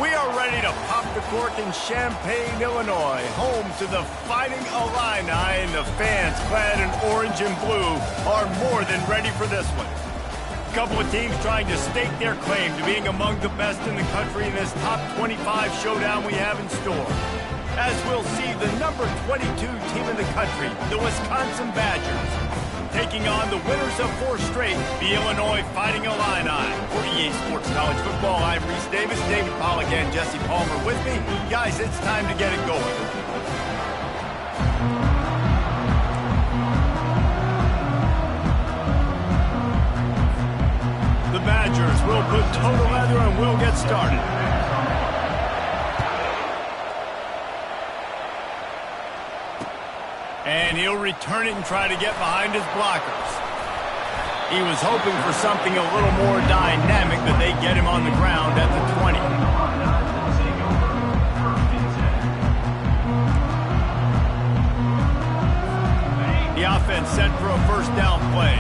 We are ready to pop the cork in Champaign, Illinois, home to the Fighting Illini, and the fans clad in orange and blue are more than ready for this one. A couple of teams trying to stake their claim to being among the best in the country in this top 25 showdown we have in store. As we'll see the number 22 team in the country, the Wisconsin Badgers, taking on the winners of 4 straight, the Illinois Fighting Illini. For EA Sports College Football, I'm Reese Davis, David Pollack, and Jesse Palmer with me. Guys, it's time to get it going. The Badgers will put total leather and we'll get started. And he'll return it and try to get behind his blockers. He was hoping for something a little more dynamic, but they get him on the ground at the 20. The offense set for a first down play.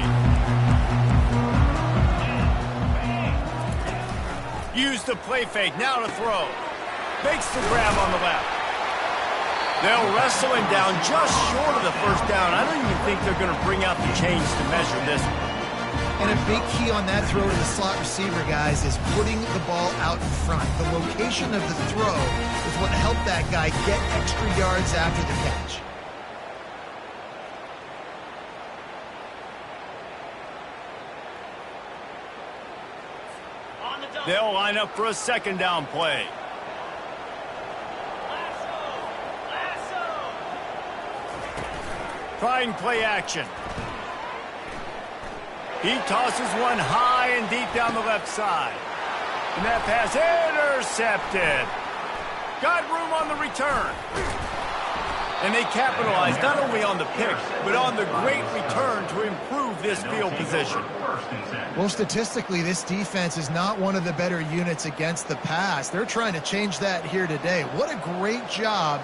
Use the play fake, now to throw. Makes the grab on the left. They'll wrestle him down just short of the first down. I don't even think they're going to bring out the chains to measure this one. And a big key on that throw to the slot receiver, guys, is putting the ball out in front. The location of the throw is what helped that guy get extra yards after the catch. They'll line up for a second down play. Trying play action. He tosses one high and deep down the left side. And that pass intercepted. Got room on the return. And they capitalized not only on the pick, but on the great return to improve this field position. Well, statistically, this defense is not one of the better units against the pass. They're trying to change that here today. What a great job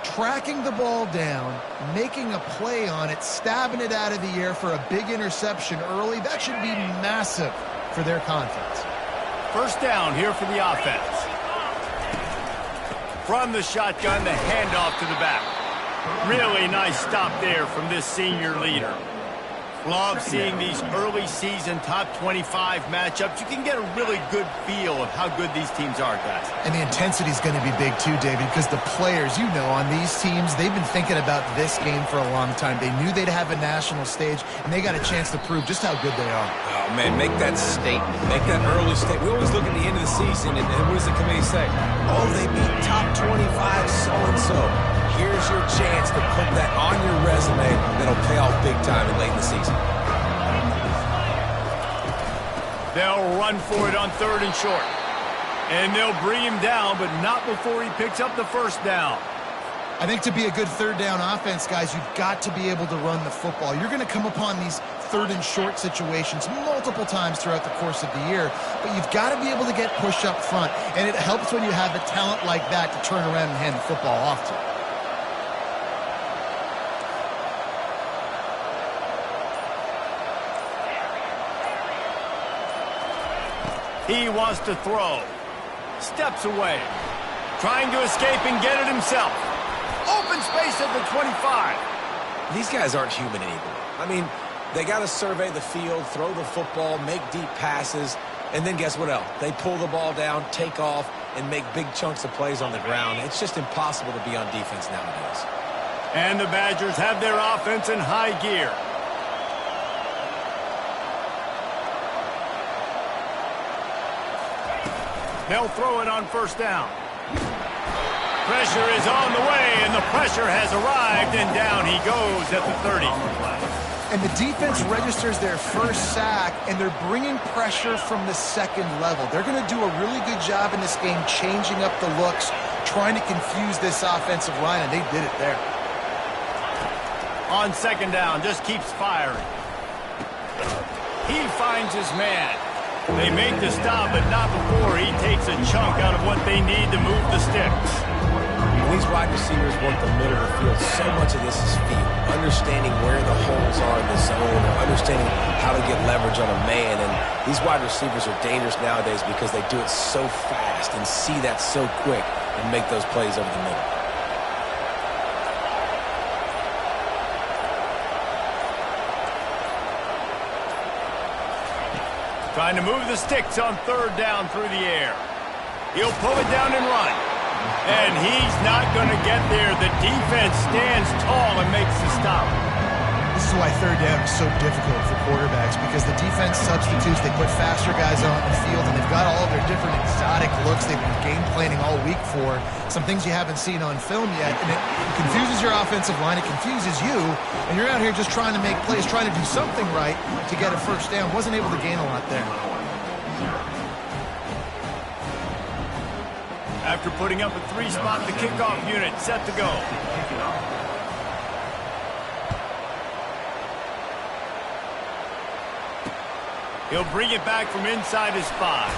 tracking the ball down, making a play on it, stabbing it out of the air for a big interception early. That should be massive for their confidence. First down here for the offense. From the shotgun, the handoff to the back. Really nice stop there from this senior leader. Love seeing these early season top 25 matchups. You can get a really good feel of how good these teams are, guys. And the intensity is going to be big too, David, because the players, you know, on these teams, they've been thinking about this game for a long time. They knew they'd have a national stage, and they got a chance to prove just how good they are. Oh, man, make that statement. Make that early statement. We always look at the end of the season, and what does the committee say? Oh, they beat top 25 so-and-so. Here's your chance to put that on your resume that'll pay off big time and late in the season. They'll run for it on 3rd and short. And they'll bring him down, but not before he picks up the first down. I think to be a good 3rd down offense, guys, you've got to be able to run the football. You're going to come upon these 3rd and short situations multiple times throughout the course of the year, but you've got to be able to get push up front, and it helps when you have a talent like that to turn around and hand the football off to. He wants to throw. Steps away. Trying to escape and get it himself. Open space at the 25. These guys aren't human anymore. I mean, they got to survey the field, throw the football, make deep passes, and then guess what else? They pull the ball down, take off, and make big chunks of plays on the ground. It's just impossible to be on defense nowadays. And the Badgers have their offense in high gear. They'll throw it on first down. Pressure is on the way, and the pressure has arrived, and down he goes at the 30. And the defense registers their first sack, and they're bringing pressure from the second level. They're going to do a really good job in this game changing up the looks, trying to confuse this offensive line, and they did it there. On second down, just keeps firing. He finds his man. They make the stop, but not before he takes a chunk out of what they need to move the sticks. When these wide receivers work the middle of the field, so much of this is feel. Understanding where the holes are in the zone, or understanding how to get leverage on a man. And these wide receivers are dangerous nowadays because they do it so fast and see that so quick and make those plays over the middle. Trying to move the sticks on third down through the air. He'll pull it down and run. And he's not going to get there. The defense stands tall and makes the stop. This is why third down is so difficult for quarterbacks, because the defense substitutes. They put faster guys on the field, and they've got all of their different exotic looks they've been game planning all week for. Some things you haven't seen on film yet, and it confuses your offensive line. It confuses you, and you're out here just trying to make plays, trying to do something right to get a first down. Wasn't able to gain a lot there. After putting up a three-spot, the kickoff unit set to go. He'll bring it back from inside his 5.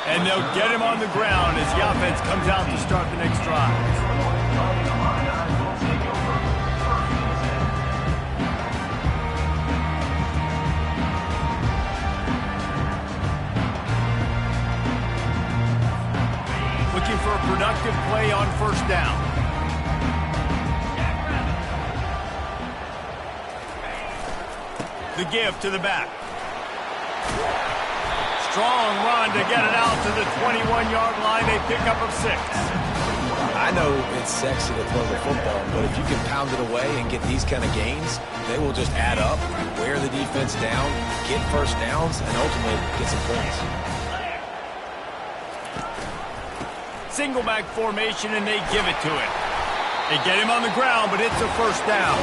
And they'll get him on the ground as the offense comes out to start the next drive. Looking for a productive play on first down. The give to the back. Strong run to get it out to the 21-yard line. A pickup of 6. I know it's sexy to throw the football, but if you can pound it away and get these kind of gains, they will just add up, wear the defense down, get first downs, and ultimately get some points. Single back formation, and they give it to him. They get him on the ground, but it's a first down.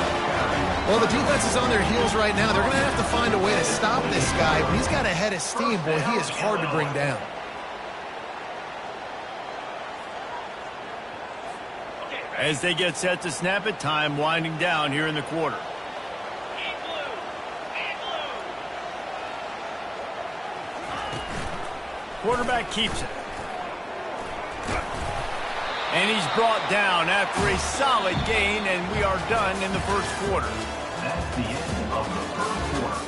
Well, the defense is on their heels right now. They're going to have to find a way to stop this guy. When he's got a head of steam, boy, he is hard to bring down. As they get set to snap it, time winding down here in the quarter. Quarterback keeps it. And he's brought down after a solid gain, and we are done in the first quarter. That's the end of the first quarter.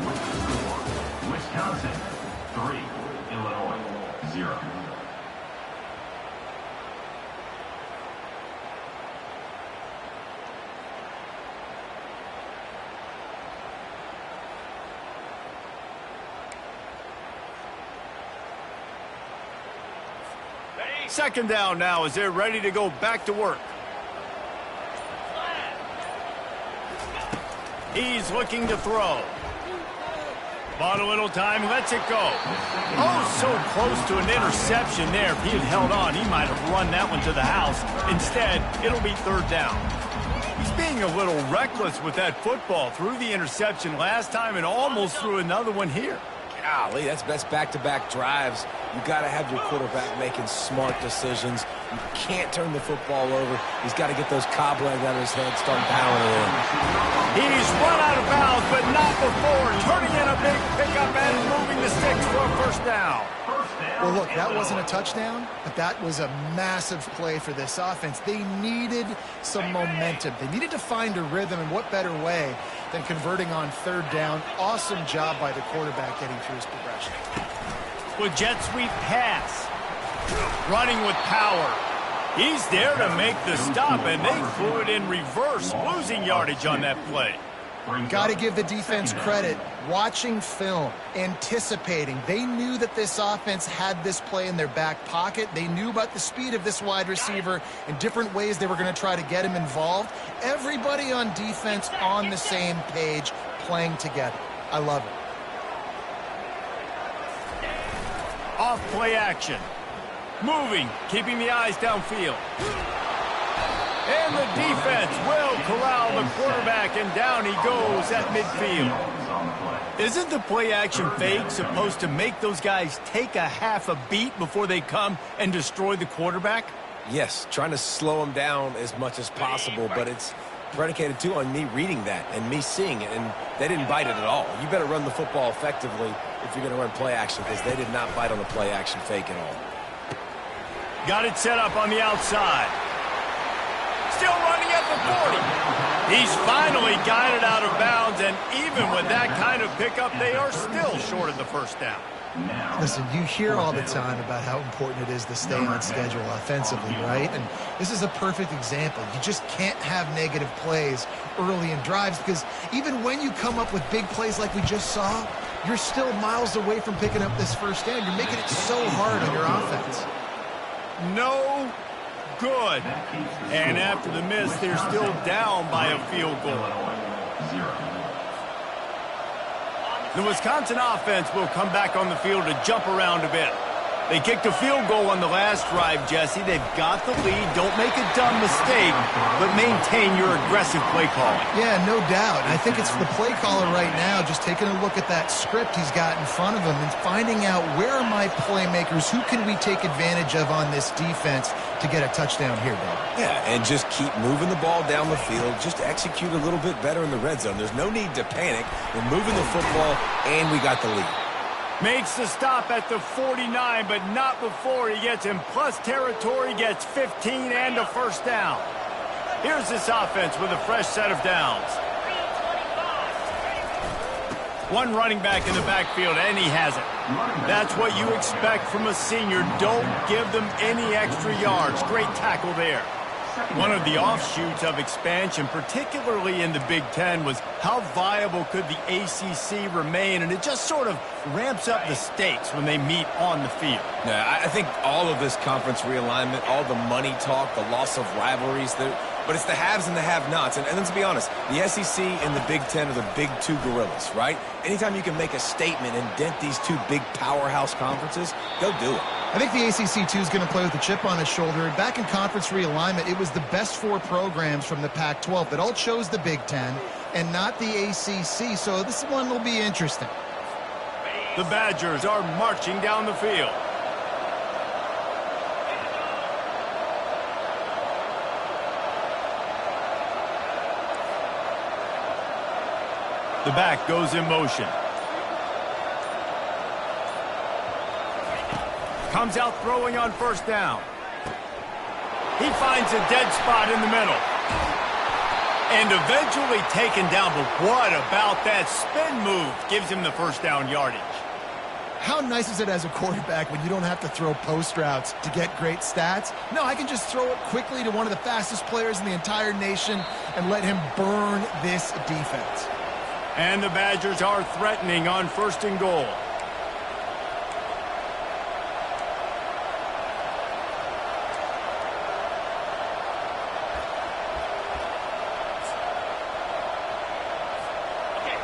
With the score, Wisconsin 3, Illinois 0. Second down now as they're ready to go back to work. He's looking to throw. Bought a little time, lets it go. Oh, so close to an interception there. If he had held on, he might have run that one to the house. Instead, it'll be third down. He's being a little reckless with that football. Threw the interception last time and almost threw another one here. Golly, that's best back-to-back drives. You got to have your quarterback making smart decisions. You can't turn the football over. He's got to get those cobwebs out of his head, start pounding it in. He's run out of bounds, but not before. Turning in a big pickup and moving the sticks for a first down. Well, look, that wasn't a touchdown, but that was a massive play for this offense. They needed some momentum. They needed to find a rhythm, and what better way than converting on third down. Awesome job by the quarterback getting through his progression. With jet sweep pass. Running with power. He's there to make the stop, and they flew it in reverse, losing yardage on that play. Got to give the defense credit. Watching film, anticipating. They knew that this offense had this play in their back pocket. They knew about the speed of this wide receiver and different ways they were going to try to get him involved. Everybody on defense on the same page, playing together. I love it. Off play action. Moving, keeping the eyes downfield. And the defense will corral the quarterback, and down he goes at midfield. Isn't the play action fake supposed to make those guys take a half a beat before they come and destroy the quarterback? Yes, trying to slow him down as much as possible, but it's predicated, too, on me reading that and me seeing it, and they didn't bite it at all. You better run the football effectively if you're going to run play action, because they did not bite on the play action fake at all. Got it set up on the outside. Still running at the 40. He's finally got it out of bounds, and even with that kind of pickup, they are still short of the first down. Listen, you hear all the time about how important it is to stay on schedule offensively, right? And this is a perfect example. You just can't have negative plays early in drives because even when you come up with big plays like we just saw, you're still miles away from picking up this first down. You're making it so hard on your offense. No good. And after the miss, they're still down by a field goal. The Wisconsin offense will come back on the field to jump around a bit. They kicked a field goal on the last drive, Jesse. They've got the lead. Don't make a dumb mistake, but maintain your aggressive play calling. Yeah, no doubt. I think it's the play caller right now just taking a look at that script he's got in front of him and finding out where are my playmakers, who can we take advantage of on this defense to get a touchdown here, Dave. Yeah, and just keep moving the ball down the field. Just execute a little bit better in the red zone. There's no need to panic. We're moving the football, and we got the lead. Makes the stop at the 49, but not before he gets in plus territory, gets 15 and a first down. Here's this offense with a fresh set of downs. One running back in the backfield, and he has it. That's what you expect from a senior. Don't give them any extra yards. Great tackle there. One of the offshoots of expansion, particularly in the Big Ten, was how viable could the ACC remain, and it just sort of ramps up the stakes when they meet on the field. Yeah, I think all of this conference realignment, all the money talk, the loss of rivalries, but it's the haves and the have-nots. And let's be honest, the SEC and the Big Ten are the big two gorillas, right? Anytime you can make a statement and dent these two big powerhouse conferences, go do it. I think the ACC, too, is going to play with a chip on its shoulder. And back in conference realignment, it was the best four programs from the Pac-12 that all chose the Big Ten and not the ACC. So this one will be interesting. The Badgers are marching down the field. The back goes in motion. Comes out throwing on first down. He finds a dead spot in the middle. And eventually taken down, but what about that spin move? Gives him the first down yardage. How nice is it as a quarterback when you don't have to throw post routes to get great stats? No, I can just throw it quickly to one of the fastest players in the entire nation and let him burn this defense. And the Badgers are threatening on first and goal.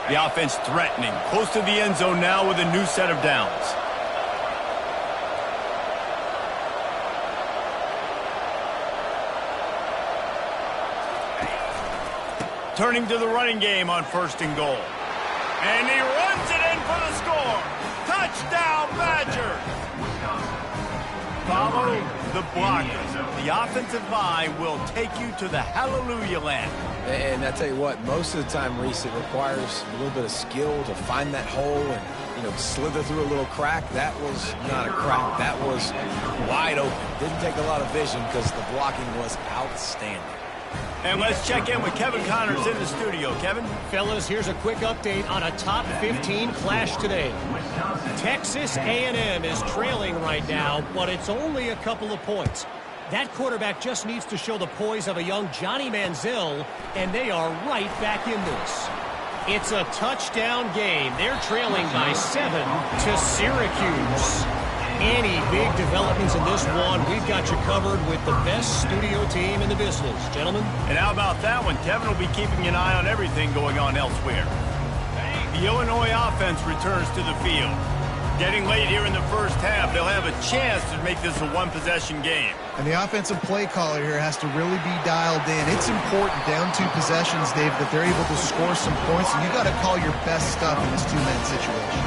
The offense threatening, close to the end zone now with a new set of downs. Turning to the running game on first and goal. And he runs it in for the score. Touchdown, Badgers. Follow the blockers. The offensive line will take you to the hallelujah land. And I tell you what, most of the time, Reese, it requires a little bit of skill to find that hole and, slither through a little crack. That was not a crack. That was wide open. Didn't take a lot of vision because the blocking was outstanding. And let's check in with Kevin Connors in the studio. Kevin? Fellas, here's a quick update on a top 15 clash today. Texas A&M is trailing right now, but it's only a couple of points. That quarterback just needs to show the poise of a young Johnny Manziel, and they are right back in this. It's a touchdown game. They're trailing by 7 to Syracuse. Any big developments in this one, we've got you covered with the best studio team in the business. Gentlemen? And how about that one? Kevin will be keeping an eye on everything going on elsewhere. The Illinois offense returns to the field. Getting late here in the first half, they'll have a chance to make this a one-possession game. And the offensive play caller here has to really be dialed in. It's important, down 2 possessions, Dave, that they're able to score some points. And you got to call your best stuff in this 2-man situation.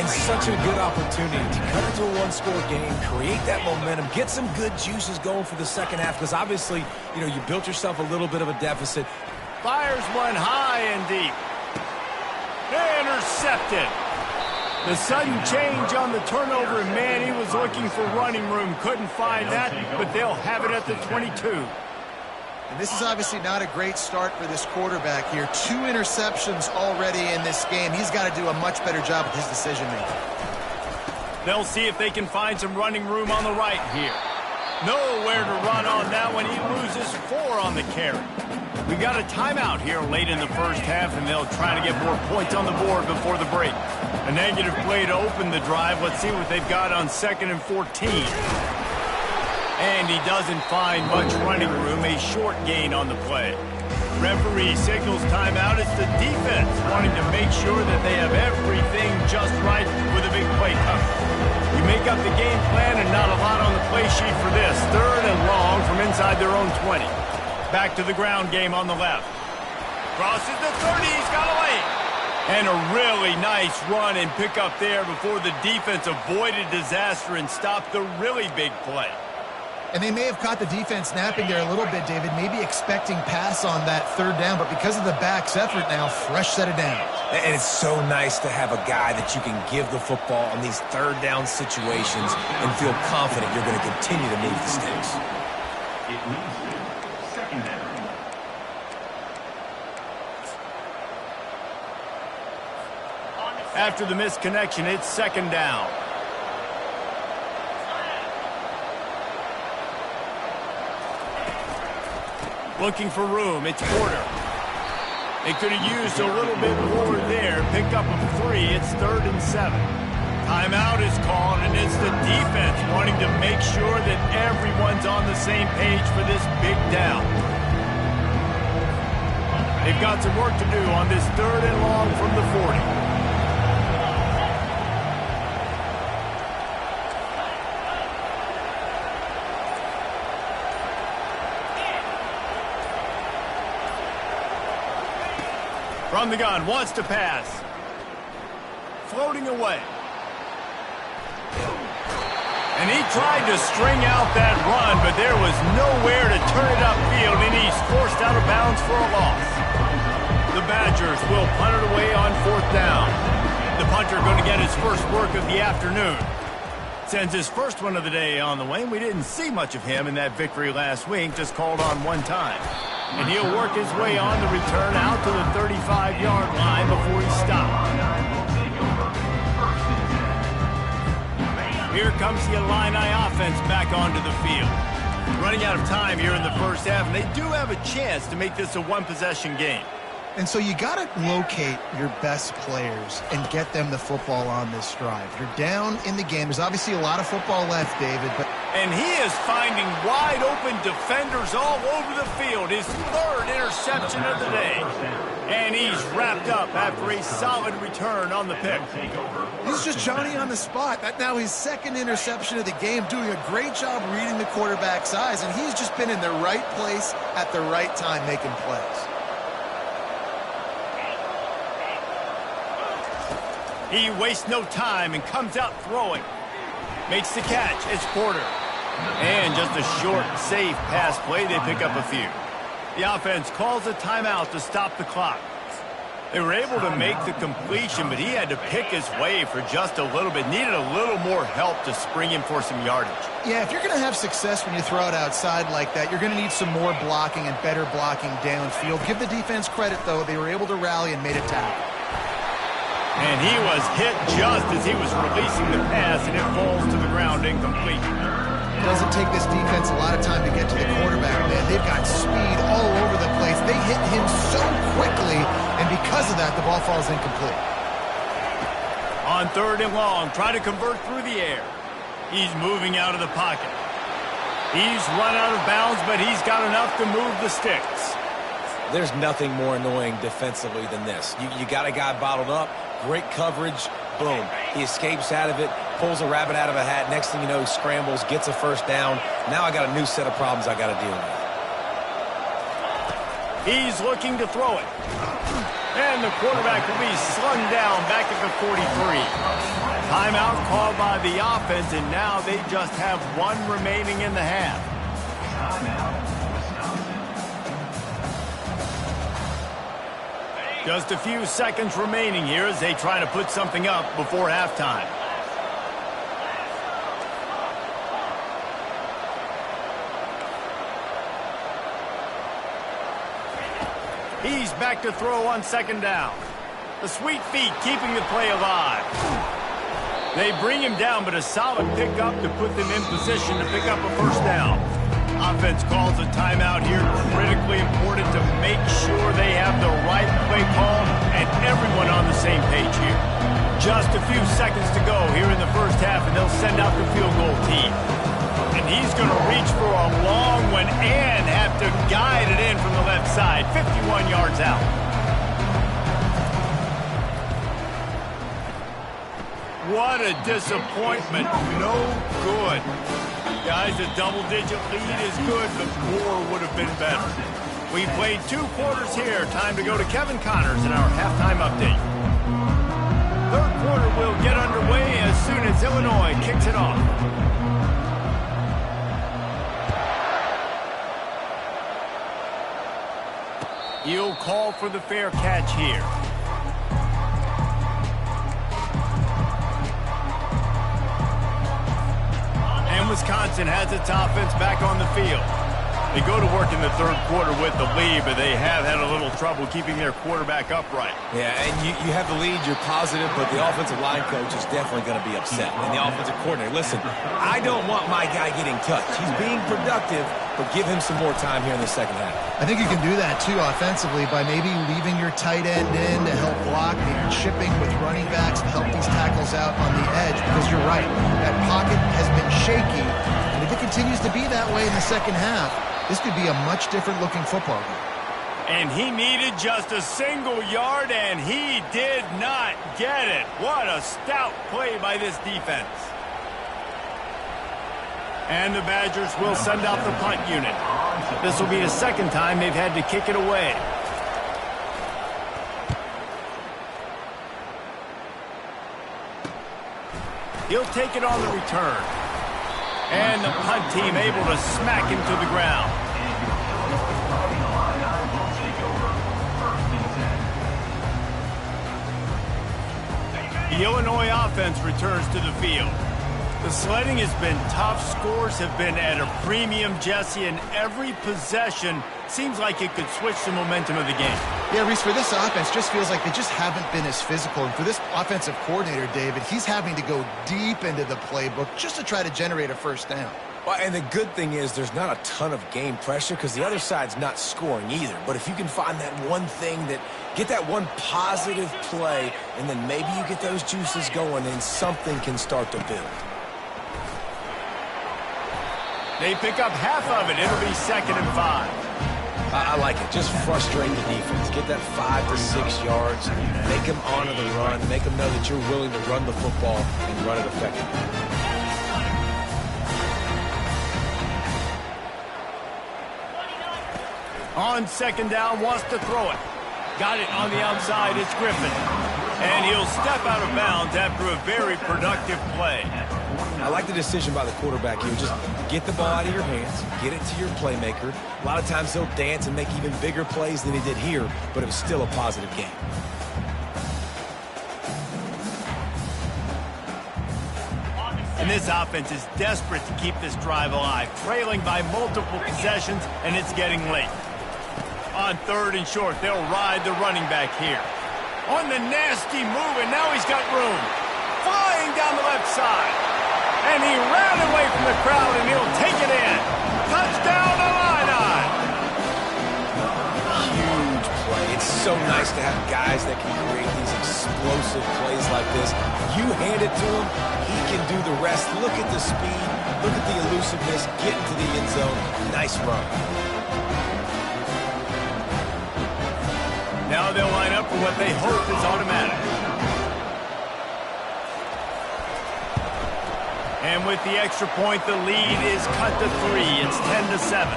And such a good opportunity to cut into a one-score game, create that momentum, get some good juices going for the second half. Because obviously, you built yourself a little bit of a deficit. Fires one high and deep. Intercepted. The sudden change on the turnover, and man, he was looking for running room. Couldn't find that, but they'll have it at the 22. And this is obviously not a great start for this quarterback here. 2 interceptions already in this game. He's got to do a much better job with his decision-making. They'll see if they can find some running room on the right here. Nowhere to run on that one. He loses 4 on the carry. We got a timeout here late in the first half, and they'll try to get more points on the board before the break. A negative play to open the drive. Let's see what they've got on 2nd and 14. And he doesn't find much running room. A short gain on the play. Referee signals timeout. It's the defense wanting to make sure that they have everything just right with a big play coming. You make up the game plan and not a lot on the play sheet for this. 3rd and long from inside their own 20. Back to the ground game on the left. Crosses the 30. He's got away. And a really nice run and pick up there before the defense avoided disaster and stopped the really big play. And they may have caught the defense napping there a little bit, David, maybe expecting pass on that 3rd down, but because of the back's effort now, fresh set of downs. And it's so nice to have a guy that you can give the football on these 3rd down situations and feel confident you're going to continue to move the sticks. It leads to secondary. After the missed connection, it's 2nd down. Looking for room. It's Porter. They could have used a little bit more there. Pick up a 3. It's 3rd and 7. Timeout is called, and it's the defense wanting to make sure that everyone's on the same page for this big down. They've got some work to do on this 3rd and long from the 40. From the gun, wants to pass. Floating away. And he tried to string out that run, but there was nowhere to turn it upfield, and he's forced out of bounds for a loss. The Badgers will punt it away on 4th down. The punter going to get his first work of the afternoon. Sends his first one of the day on the way. We didn't see much of him in that victory last week, just called on 1 time. And he'll work his way on the return out to the 35-yard line before he stops. Here comes the Illini offense back onto the field. Running out of time here in the first half, and they do have a chance to make this a 1-possession game. And so you got to locate your best players and get them the football on this drive. You're down in the game. There's obviously a lot of football left, David. And he is finding wide-open defenders all over the field. His 3rd interception of the day. And he's wrapped up after a solid return on the pick. He's just Johnny on the spot. That now his 2nd interception of the game, doing a great job reading the quarterback's eyes. And he's just been in the right place at the right time making plays. He wastes no time and comes out throwing. Makes the catch. It's Porter. And just a short, safe pass play. They pick up a few. The offense calls a timeout to stop the clock. They were able to make the completion, but he had to pick his way for just a little bit. Needed a little more help to spring him for some yardage. Yeah, if you're going to have success when you throw it outside like that, you're going to need some more blocking and better blocking downfield. Give the defense credit, though. They were able to rally and made a tackle. And he was hit just as he was releasing the pass, and it falls to the ground incomplete. It doesn't take this defense a lot of time to get to the quarterback, man. They've got speed all over the place. They hit him so quickly, and because of that, the ball falls incomplete. On 3rd and long, try to convert through the air. He's moving out of the pocket. He's run out of bounds, but he's got enough to move the sticks. There's nothing more annoying defensively than this. You got a guy bottled up, great coverage, boom. He escapes out of it, pulls a rabbit out of a hat. Next thing you know, he scrambles, gets a 1st down. Now I got a new set of problems I got to deal with. He's looking to throw it. And the quarterback will be slung down back at the 43. Timeout called by the offense, and now they just have 1 remaining in the half. Just a few seconds remaining here as they try to put something up before halftime. He's back to throw on second down. The sweet feet keeping the play alive. They bring him down, but a solid pickup to put them in position to pick up a first down. Offense calls a timeout here. Critically important to make sure they have the right play call and everyone on the same page here. Just a few seconds to go here in the first half, and they'll send out the field goal team. And he's going to reach for a long one and have to guide it in from the left side, 51 yards out. What a disappointment. No good. Guys, a double-digit lead is good, but more would have been better. We played 2 quarters here. Time to go to Kevin Connors in our halftime update. Third quarter will get underway as soon as Illinois kicks it off. He'll call for the fair catch here. And Wisconsin has its offense back on the field. They go to work in the third quarter with the lead, but they have had a little trouble keeping their quarterback upright. Yeah, and you have the lead, you're positive, but the offensive line coach is definitely going to be upset. And the offensive coordinator, listen, I don't want my guy getting touched. He's being productive, but give him some more time here in the second half. I think you can do that, too, offensively, by maybe leaving your tight end in to help block, maybe chipping with running backs to help these tackles out on the edge, because you're right. That pocket has been shaky, and if it continues to be that way in the second half, this could be a much different-looking football game. And he needed just a single yard, and he did not get it. What a stout play by this defense. And the Badgers will send out the punt unit. This will be the second time they've had to kick it away. He'll take it on the return. And the punt team able to smack him to the ground. The Illinois offense returns to the field. The sledding has been tough. Scores have been at a premium, Jesse, and every possession seems like it could switch the momentum of the game. Yeah, Reese, for this offense, just feels like they just haven't been as physical. And for this offensive coordinator, David, he's having to go deep into the playbook just to try to generate a first down. Well, and the good thing is there's not a ton of game pressure because the other side's not scoring either. But if you can find that one thing get that one positive play, and then maybe you get those juices going, and something can start to build. They pick up half of it. It'll be 2nd and 5. I like it. Just frustrate the defense. Get that 5 to 6 yards. Make them honor the run. Make them know that you're willing to run the football and run it effectively. On second down, wants to throw it. Got it on the outside. It's Griffin. And he'll step out of bounds after a very productive play. I like the decision by the quarterback here. Just get the ball out of your hands, get it to your playmaker. A lot of times he'll dance and make even bigger plays than he did here, but it was still a positive game. And this offense is desperate to keep this drive alive, trailing by multiple possessions, and it's getting late. On 3rd and short, they'll ride the running back here. On the nasty move, and now he's got room. Flying down the left side. And he ran away from the crowd, and he'll take it in. Touchdown, Illini! Huge play. It's so nice to have guys that can create these explosive plays like this. You hand it to him, he can do the rest. Look at the speed. Look at the elusiveness. Get into the end zone. Nice run. Now they'll line up for what they hope is automatic. And with the extra point, the lead is cut to 3. It's 10-7.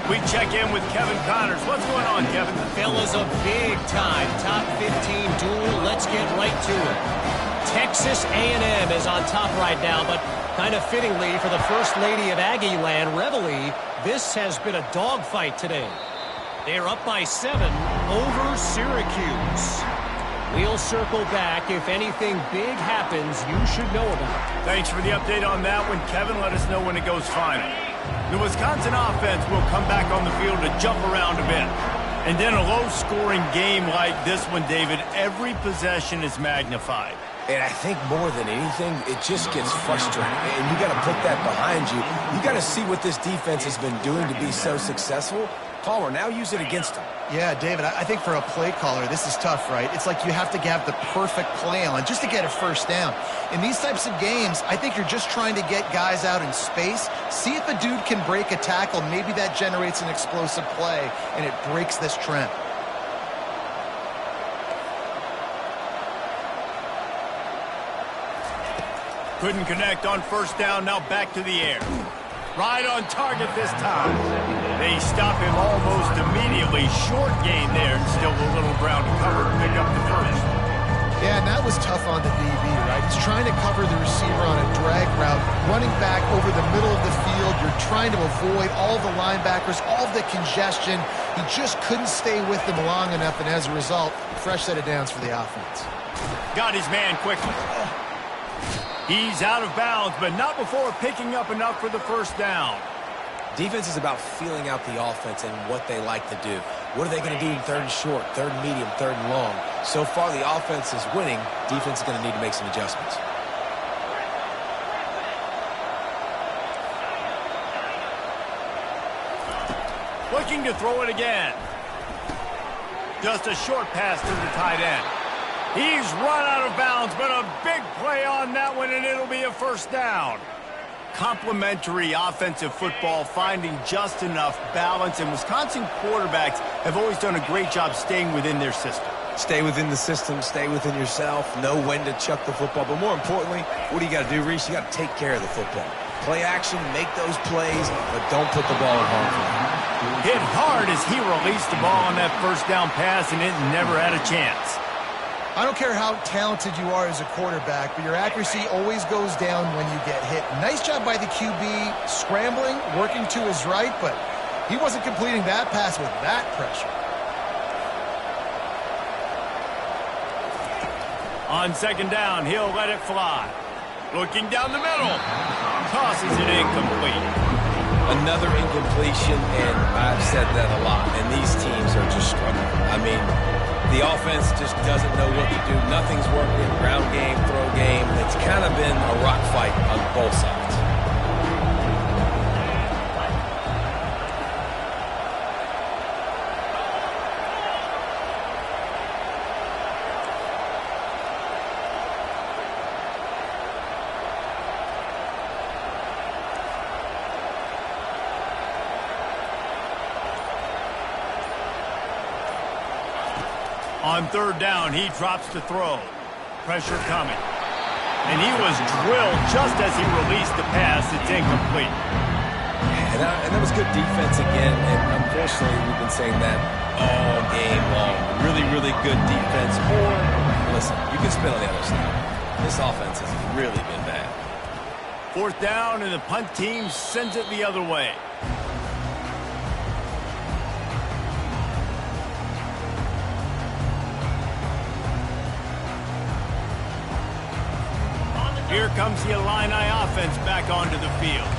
We check in with Kevin Connors. What's going on, Kevin? Fellas, a big-time top 15 duel. Let's get right to it. Texas A&M is on top right now, but kind of fittingly for the First Lady of Aggie Land, Reveille, this has been a dogfight today. They're up by 7 over Syracuse. We'll circle back. If anything big happens, you should know about it. Thanks for the update on that one, Kevin. Let us know when it goes final. The Wisconsin offense will come back on the field to jump around a bit. And then a low-scoring game like this one, David, every possession is magnified. And I think more than anything, it just gets frustrating. And you got to put that behind you. You got to see what this defense has been doing to be so successful. Caller, now use it against them. Yeah, David, I think for a play caller, this is tough, right? It's like you have to have the perfect play on just to get a first down. In these types of games, I think you're just trying to get guys out in space, see if a dude can break a tackle. Maybe that generates an explosive play, and it breaks this trend. Couldn't connect on first down, now back to the air. Right on target this time. They stop him almost immediately. Short gain there, and still a little ground to cover to pick up the first. Yeah, and that was tough on the DB, right? He's trying to cover the receiver on a drag route, running back over the middle of the field. You're trying to avoid all the linebackers, all the congestion. He just couldn't stay with them long enough, and as a result, fresh set of downs for the offense. Got his man quickly. He's out of bounds, but not before picking up enough for the first down. Defense is about feeling out the offense and what they like to do. What are they going to do in third and short, third and medium, third and long? So far, the offense is winning. Defense is going to need to make some adjustments. Looking to throw it again. Just a short pass to the tight end. He's run out of bounds, but a big play on that one, and it'll be a first down. Complementary offensive football, finding just enough balance, and Wisconsin quarterbacks have always done a great job staying within their system. Stay within the system, stay within yourself, know when to chuck the football. But more importantly, what do you got to do, Reese? You got to take care of the football. Play action, make those plays, but don't put the ball in harm's way. Hit hard as he released the ball on that first down pass, and it never had a chance. I don't care how talented you are as a quarterback, but your accuracy always goes down when you get hit. Nice job by the QB scrambling, working to his right, but he wasn't completing that pass with that pressure. On second down, he'll let it fly. Looking down the middle. Tosses it incomplete. Another incompletion, and I've said that a lot, and these teams are just struggling. I mean, the offense just doesn't know what to do. Nothing's working. Ground game, throw game. It's kind of been a rock fight on both sides. On third down, he drops to throw. Pressure coming. And he was drilled just as he released the pass. It's incomplete. And that was good defense again. And unfortunately, we've been saying that all game long. Really, really good defense. Or, listen, you can spin on the other side. This offense has really been bad. Fourth down, and the punt team sends it the other way. Here comes the Illini offense back onto the field.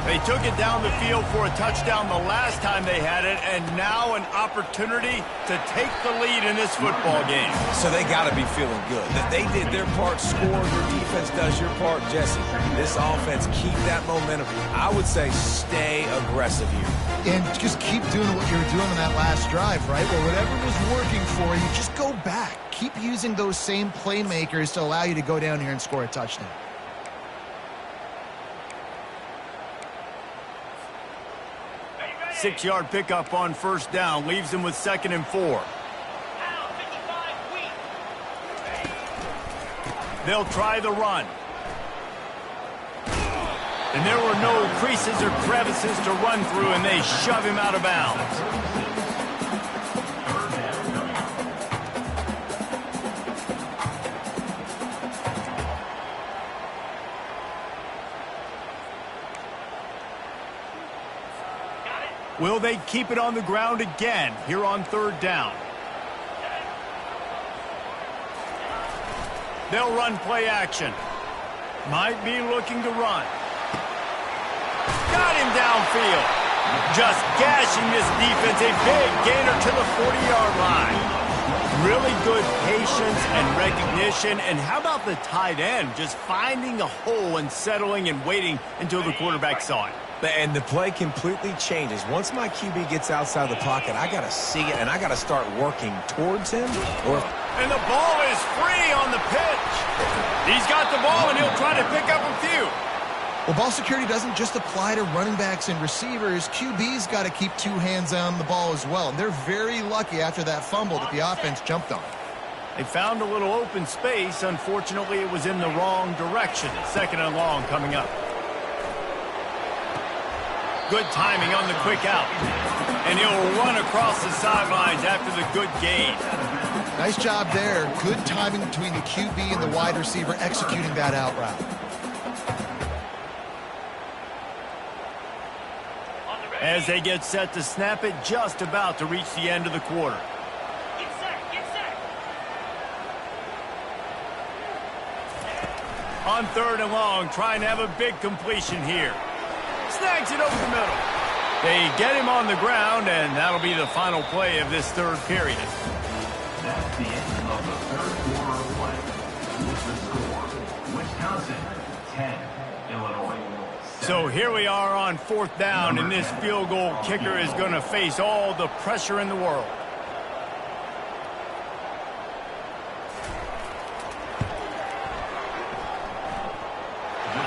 They took it down the field for a touchdown the last time they had it, and now an opportunity to take the lead in this football game. So they got to be feeling good. That they did their part, score, your defense does your part. Jesse, this offense, keep that momentum. I would say stay aggressive here. And just keep doing what you were doing on that last drive, right? Well, whatever was working for you, just go back. Keep using those same playmakers to allow you to go down here and score a touchdown. Six-yard pickup on first down leaves him with 2nd and 4. They'll try the run. And there were no creases or crevices to run through, and they shove him out of bounds. Will they keep it on the ground again here on third down? They'll run play action. Might be looking to run. Got him downfield. Just gashing this defense, a big gainer to the 40-yard line. Really good patience and recognition. And how about the tight end just finding a hole and settling and waiting until the quarterback saw it? And the play completely changes. Once my QB gets outside the pocket, I got to see it, and I got to start working towards him. And the ball is free on the pitch. He's got the ball, and he'll try to pick up a few. Well, ball security doesn't just apply to running backs and receivers. QB's got to keep two hands on the ball as well. And they're very lucky after that fumble that the offense jumped on. They found a little open space. Unfortunately, it was in the wrong direction. 2nd and long coming up. Good timing on the quick out. And he'll run across the sidelines after the good gain. Nice job there. Good timing between the QB and the wide receiver executing that out route. As they get set to snap it, just about to reach the end of the quarter. Get set. On 3rd and long, trying to have a big completion here. Snags it over the middle. They get him on the ground, and that'll be the final play of this 3rd period. That's the end of the 3rd quarter of play. With the score, Wisconsin 10, Illinois. So here we are on 4th down, and this field goal kicker is going to face all the pressure in the world.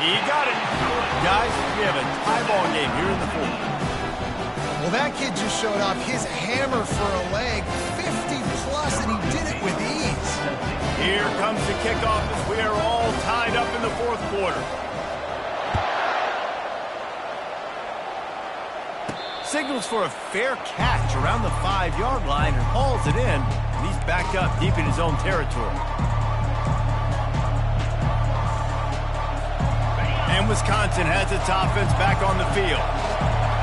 He got it. Guys, we have a tie ball game here in the 4th. Well, that kid just showed off his hammer for a leg, 50-plus, and he did it with ease. Here comes the kickoff as we are all tied up in the 4th quarter. Signals for a fair catch around the 5-yard line and hauls it in. And he's backed up deep in his own territory. And Wisconsin has its offense back on the field.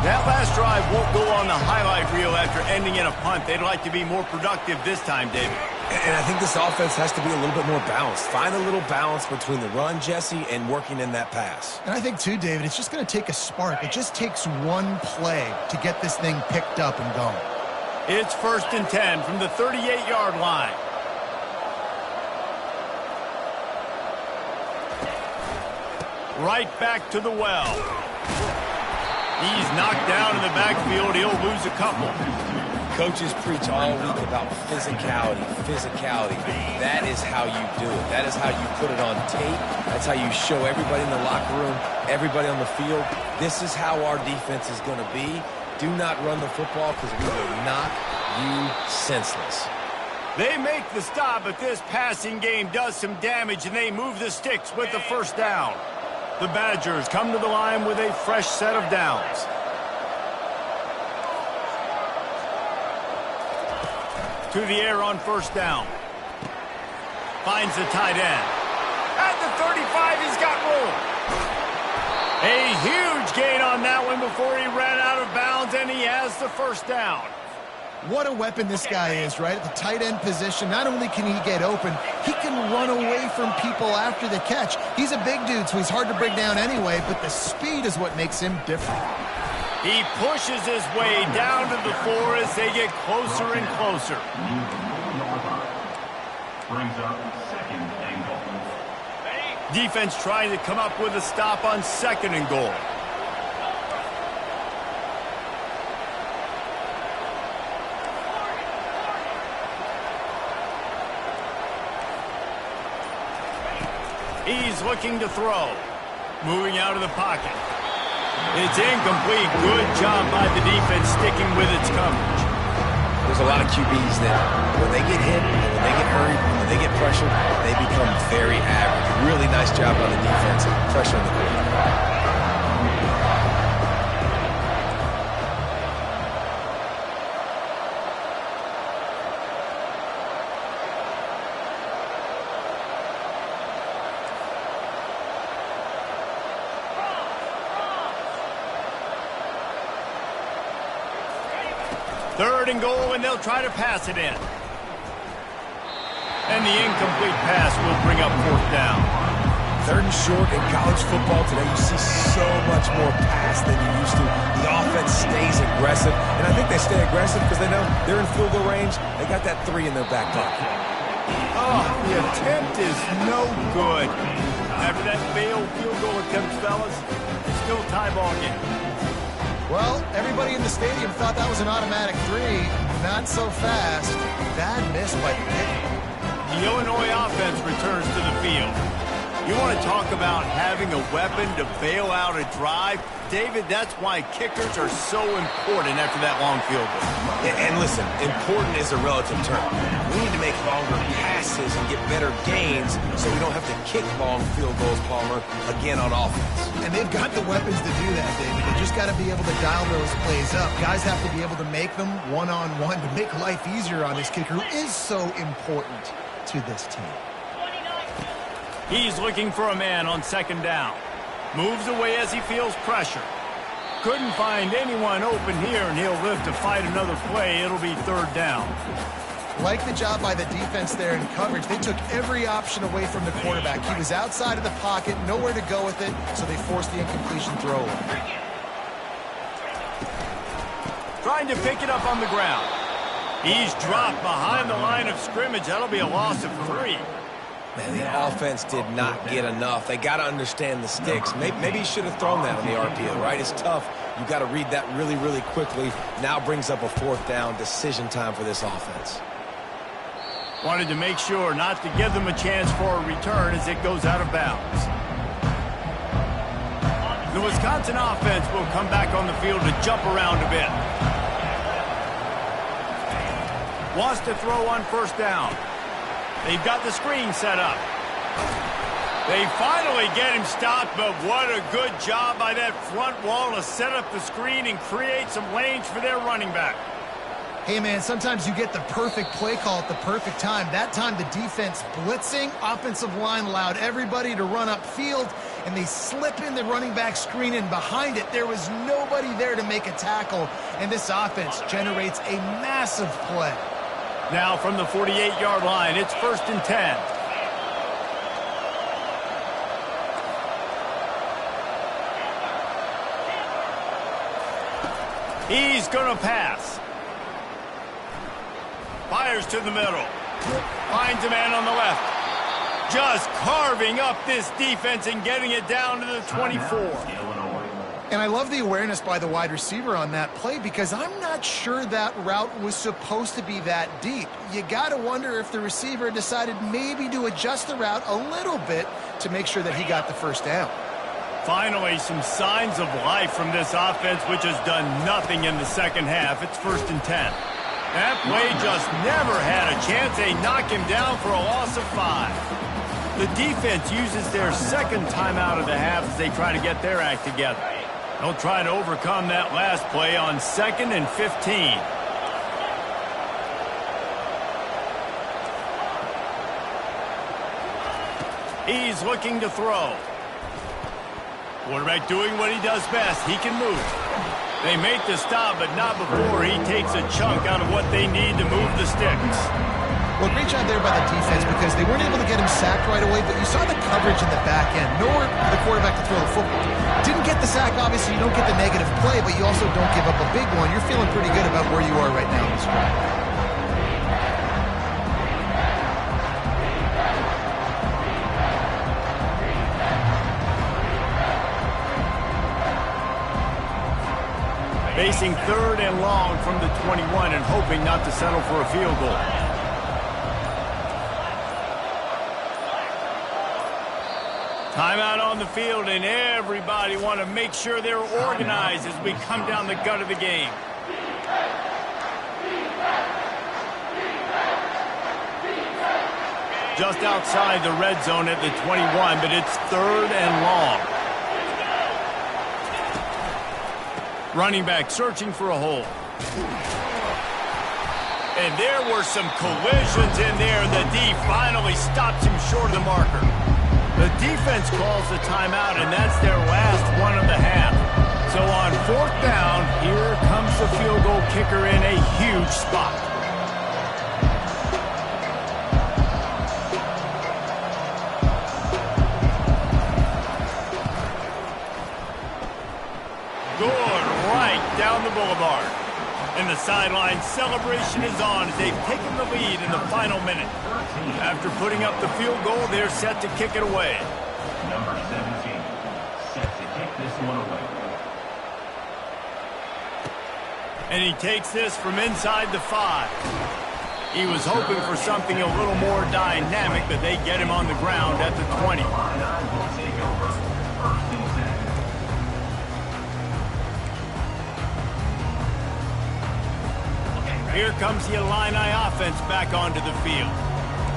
That last drive won't go on the highlight reel after ending in a punt. They'd like to be more productive this time, David. And I think this offense has to be a little bit more balanced. Find a little balance between the run, Jesse, and working in that pass. And I think, too, David, it's just going to take a spark. It just takes one play to get this thing picked up and going. It's 1st and 10 from the 38-yard line. Right back to the well. He's knocked down in the backfield. He'll lose a couple. Coaches preach all week about physicality. That is how you do it. That is how you put it on tape. That's how you show everybody in the locker room, everybody on the field. This is how our defense is going to be. Do not run the football because we will knock you senseless. They make the stop, but this passing game does some damage, and they move the sticks with the 1st down. The Badgers come to the line with a fresh set of downs. To the air on 1st down. Finds the tight end. At the 35, he's got room. A huge gain on that one before he ran out of bounds, and he has the 1st down. What a weapon this guy is, right? At the tight end position, not only can he get open, he can run away from people after the catch. He's a big dude, so he's hard to bring down anyway, but the speed is what makes him different. He pushes his way down to the 4 as they get closer and closer. Brings up 2nd and goal. Defense trying to come up with a stop on 2nd and goal. He's looking to throw. Moving out of the pocket. It's incomplete. Good job by the defense sticking with its coverage. There's a lot of QBs that when they get hit, when they get hurried, when they get pressured, they become very average. Really nice job on the defense, pressuring the quarterback. Third and goal, and they'll try to pass it in. And the incomplete pass will bring up 4th down. 3rd and short in college football today, you see so much more pass than you used to. The offense stays aggressive, and I think they stay aggressive because they know they're in field goal range. They got that 3 in their back pocket. Oh, the attempt is no good. After that failed field goal attempt, fellas, it's still tie ball game. Well, everybody in the stadium thought that was an automatic 3. Not so fast. Bad miss by the kicker. The Illinois offense returns to the field. You want to talk about having a weapon to bail out a drive? David, that's why kickers are so important after that long field goal. And listen, important is a relative term. We need to make longer passes and get better gains so we don't have to kick long field goals, Palmer, again on offense. And they've got the weapons to do that, David. They just got to be able to dial those plays up. Guys have to be able to make them one-on-one to make life easier on this kicker, who is so important to this team. He's looking for a man on 2nd down. Moves away as he feels pressure. Couldn't find anyone open here, and he'll live to fight another play. It'll be 3rd down. Like the job by the defense there in coverage. They took every option away from the quarterback. He was outside of the pocket, nowhere to go with it, so they forced the incompletion throw away. Trying to pick it up on the ground. He's dropped behind the line of scrimmage. That'll be a loss of 3. Man, the offense did not get enough. They got to understand the sticks. Maybe he should have thrown that on the RPO, right? It's tough. You got to read that really, really quickly. Now brings up a 4th down decision time for this offense. Wanted to make sure not to give them a chance for a return as it goes out of bounds. The Wisconsin offense will come back on the field to jump around a bit. Wants to throw on 1st down. They've got the screen set up. They finally get him stopped, but what a good job by that front wall to set up the screen and create some lanes for their running back. Hey, man, sometimes you get the perfect play call at the perfect time. That time the defense blitzing, offensive line allowed everybody to run upfield, and they slip in the running back screen, and behind it there was nobody there to make a tackle, and this offense generates a massive play. Now from the 48-yard line, it's 1st and 10. He's going to pass. Fires to the middle. Finds a man on the left. Just carving up this defense and getting it down to the 24. And I love the awareness by the wide receiver on that play, because I'm not sure that route was supposed to be that deep. You got to wonder if the receiver decided maybe to adjust the route a little bit to make sure that he got the 1st down. Finally, some signs of life from this offense, which has done nothing in the 2nd half. It's 1st and 10. That play just never had a chance. They knock him down for a loss of 5. The defense uses their 2nd timeout of the half as they try to get their act together. They'll try to overcome that last play on 2nd and 15. He's looking to throw. Quarterback doing what he does best. He can move. They make the stop, but not before he takes a chunk out of what they need to move the sticks. Well, great job there by the defense, because they weren't able to get him sacked right away, but you saw the coverage in the back end, nor the quarterback to throw the football. Didn't get the sack, obviously. You don't get the negative play, but you also don't give up a big one. You're feeling pretty good about where you are right now in this drive. Facing 3rd and long from the 21 and hoping not to settle for a field goal. Timeout on the field, and everybody want to make sure they're organized as we come down the gut of the game. Just outside the red zone at the 21, but it's 3rd and long. Running back searching for a hole. And there were some collisions in there. The D finally stops him short of the marker. The defense calls the timeout, and that's their last one of the half. So on 4th down, here comes the field goal kicker in a huge spot. down the boulevard. And the sideline celebration is on as they've taken the lead in the final minute. After putting up the field goal, they're set to kick it away. Number 17, set to kick this one away. And he takes this from inside the 5. He was hoping for something a little more dynamic, but they get him on the ground at the 20. Here comes the Illini offense back onto the field.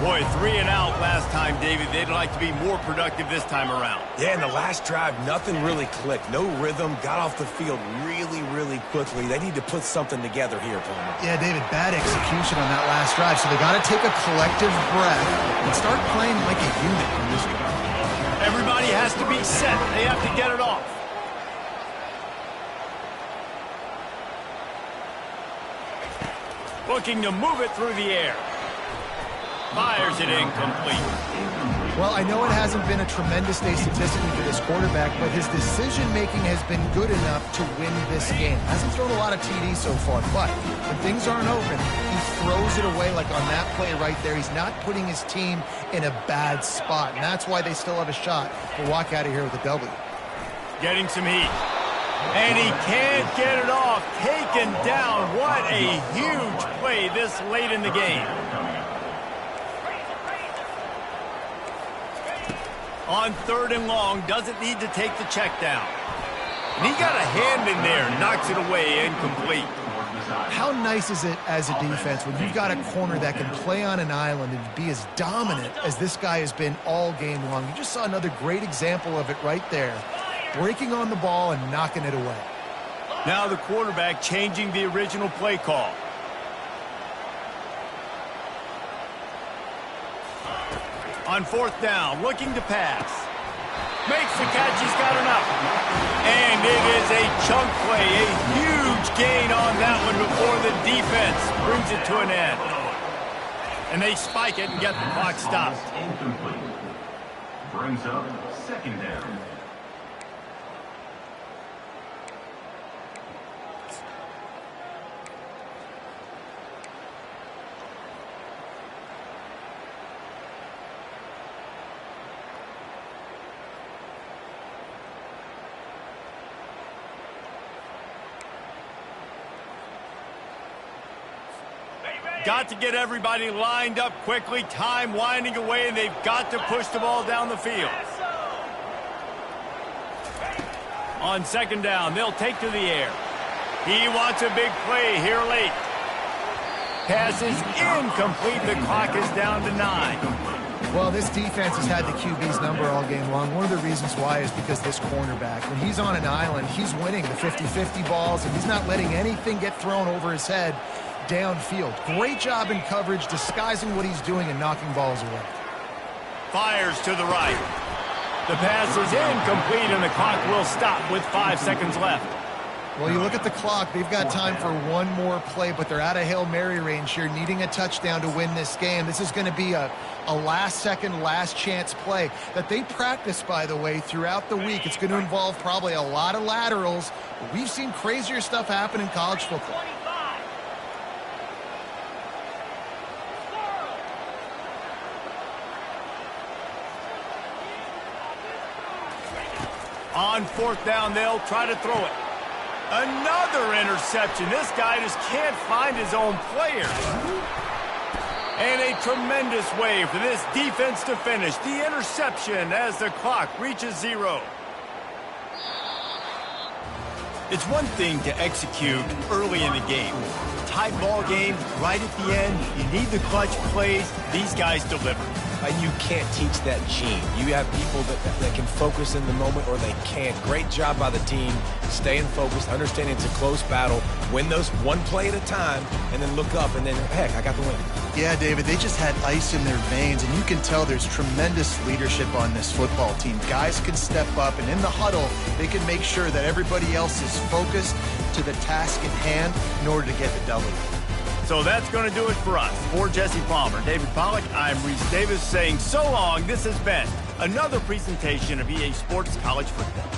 Boy, 3 and out last time, David. They'd like to be more productive this time around. Yeah, in the last drive, nothing really clicked. No rhythm, got off the field really, really quickly. They need to put something together here, Palmer. Yeah, David, bad execution on that last drive, so they got to take a collective breath and start playing like a unit in this drive. Everybody has to be set. They have to get it off. Looking to move it through the air. Fires it incomplete. Well, I know it hasn't been a tremendous day statistically for this quarterback, but his decision-making has been good enough to win this game. Hasn't thrown a lot of TDs so far, but when things aren't open, he throws it away like on that play right there. He's not putting his team in a bad spot, and that's why they still have a shot to walk out of here with a W. Getting some heat. And he can't get it off. Taken down. What a huge play this late in the game. On 3rd and long, doesn't need to take the check down. And he got a hand in there, knocks it away, incomplete. How nice is it as a defense when you've got a corner that can play on an island and be as dominant as this guy has been all game long? You just saw another great example of it right there. Breaking on the ball and knocking it away. Now the quarterback changing the original play call. On 4th down, looking to pass. Makes the catch, he's got enough. And it is a chunk play, a huge gain on that one before the defense brings it to an end. And they spike it and get the clock stopped. Incomplete. Brings up 2nd down. Got to get everybody lined up quickly. Time winding away, and they've got to push the ball down the field. On 2nd down, they'll take to the air. He wants a big play here late. Pass is incomplete. The clock is down to 9. Well, this defense has had the QB's number all game long. One of the reasons why is because this cornerback, when he's on an island, he's winning the 50-50 balls, and he's not letting anything get thrown over his head downfield. Great job in coverage, disguising what he's doing and knocking balls away. Fires to the right. The pass is incomplete, and the clock will stop with 5 seconds left. Well, you look at the clock, they've got time for one more play, but they're out of Hail Mary range here, needing a touchdown to win this game. This is going to be a last-second, last-chance play that they practice, by the way, throughout the week. It's going to involve probably a lot of laterals. We've seen crazier stuff happen in college football. On 4th down, they'll try to throw it. Another interception. This guy just can't find his own players. And a tremendous way for this defense to finish. The interception as the clock reaches 0. It's one thing to execute early in the game. Tight ball game, right at the end, you need the clutch plays. These guys deliver. You can't teach that gene. You have people that can focus in the moment or they can't. Great job by the team, staying focused, understanding it's a close battle, win those one play at a time, and then look up, and then, heck, I got the win. Yeah, David, they just had ice in their veins, and you can tell there's tremendous leadership on this football team. Guys can step up, and in the huddle, they can make sure that everybody else is focused to the task at hand in order to get the W. So that's going to do it for us. For Jesse Palmer, David Pollack, I'm Reese Davis saying so long. This has been another presentation of EA Sports College Football.